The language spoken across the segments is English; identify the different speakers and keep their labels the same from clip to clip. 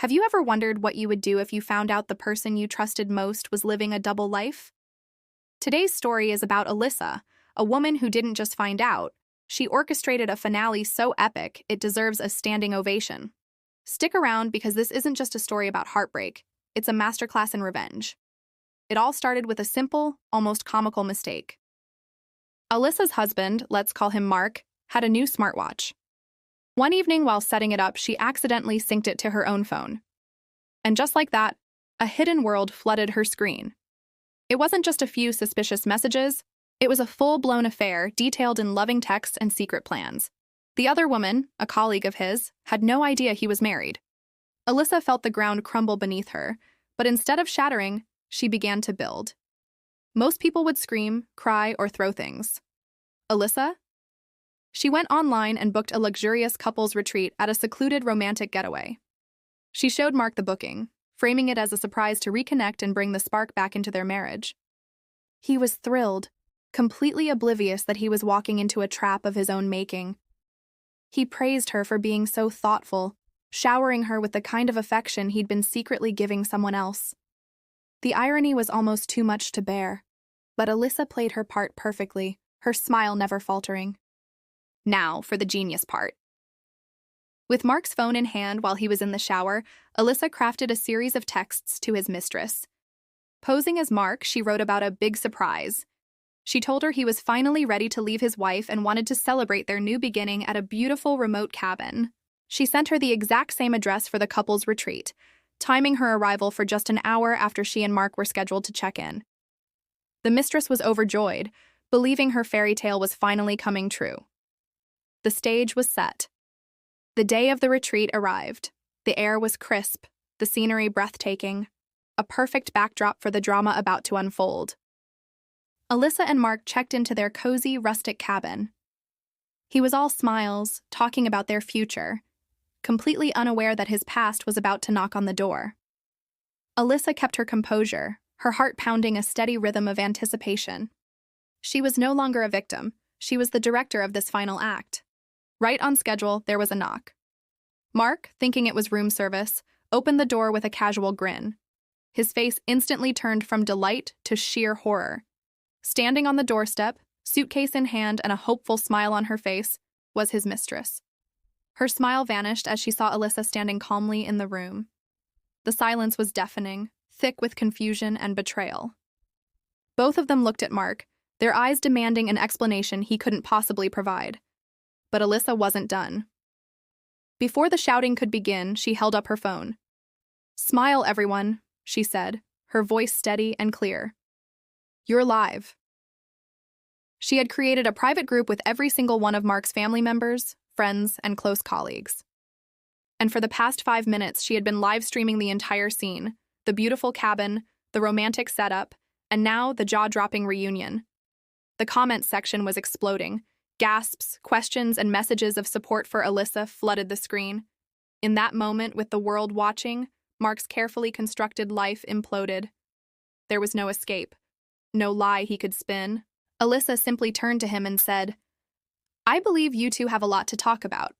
Speaker 1: Have you ever wondered what you would do if you found out the person you trusted most was living a double life? Today's story is about Alyssa, a woman who didn't just find out, she orchestrated a finale so epic it deserves a standing ovation. Stick around because this isn't just a story about heartbreak, it's a masterclass in revenge. It all started with a simple, almost comical mistake. Alyssa's husband, let's call him Mark, had a new smartwatch. One evening while setting it up, she accidentally synced it to her own phone. And just like that, a hidden world flooded her screen. It wasn't just a few suspicious messages, it was a full-blown affair detailed in loving texts and secret plans. The other woman, a colleague of his, had no idea he was married. Alyssa felt the ground crumble beneath her, but instead of shattering, she began to build. Most people would scream, cry, or throw things. Alyssa? She went online and booked a luxurious couples retreat at a secluded romantic getaway. She showed Mark the booking, framing it as a surprise to reconnect and bring the spark back into their marriage. He was thrilled, completely oblivious that he was walking into a trap of his own making. He praised her for being so thoughtful, showering her with the kind of affection he'd been secretly giving someone else. The irony was almost too much to bear, but Alyssa played her part perfectly, her smile never faltering. Now for the genius part. With Mark's phone in hand while he was in the shower, Alyssa crafted a series of texts to his mistress. Posing as Mark, she wrote about a big surprise. She told her he was finally ready to leave his wife and wanted to celebrate their new beginning at a beautiful remote cabin. She sent her the exact same address for the couple's retreat, timing her arrival for just an hour after she and Mark were scheduled to check in. The mistress was overjoyed, believing her fairy tale was finally coming true. The stage was set. The day of the retreat arrived. The air was crisp, the scenery breathtaking, a perfect backdrop for the drama about to unfold. Alyssa and Mark checked into their cozy, rustic cabin. He was all smiles, talking about their future, completely unaware that his past was about to knock on the door. Alyssa kept her composure, her heart pounding a steady rhythm of anticipation. She was no longer a victim, she was the director of this final act. Right on schedule, there was a knock. Mark, thinking it was room service, opened the door with a casual grin. His face instantly turned from delight to sheer horror. Standing on the doorstep, suitcase in hand and a hopeful smile on her face, was his mistress. Her smile vanished as she saw Alyssa standing calmly in the room. The silence was deafening, thick with confusion and betrayal. Both of them looked at Mark, their eyes demanding an explanation he couldn't possibly provide. But Alyssa wasn't done. Before the shouting could begin, she held up her phone. "Smile, everyone," she said, her voice steady and clear. "You're live." She had created a private group with every single one of Mark's family members, friends, and close colleagues. And for the past 5 minutes, she had been live streaming the entire scene, the beautiful cabin, the romantic setup, and now the jaw-dropping reunion. The comment section was exploding. Gasps, questions, and messages of support for Alyssa flooded the screen. In that moment, with the world watching, Mark's carefully constructed life imploded. There was no escape, no lie he could spin. Alyssa simply turned to him and said, "I believe you two have a lot to talk about.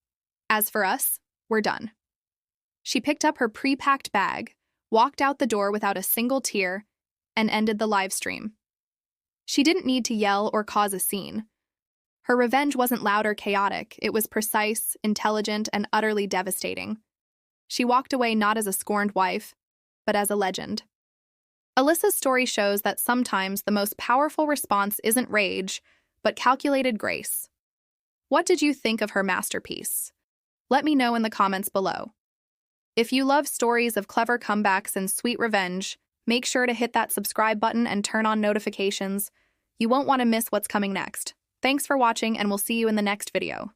Speaker 1: As for us, we're done." She picked up her pre-packed bag, walked out the door without a single tear, and ended the live stream. She didn't need to yell or cause a scene. Her revenge wasn't loud or chaotic, it was precise, intelligent, and utterly devastating. She walked away not as a scorned wife, but as a legend. Alyssa's story shows that sometimes the most powerful response isn't rage, but calculated grace. What did you think of her masterpiece? Let me know in the comments below. If you love stories of clever comebacks and sweet revenge, make sure to hit that subscribe button and turn on notifications. You won't want to miss what's coming next. Thanks for watching, and we'll see you in the next video.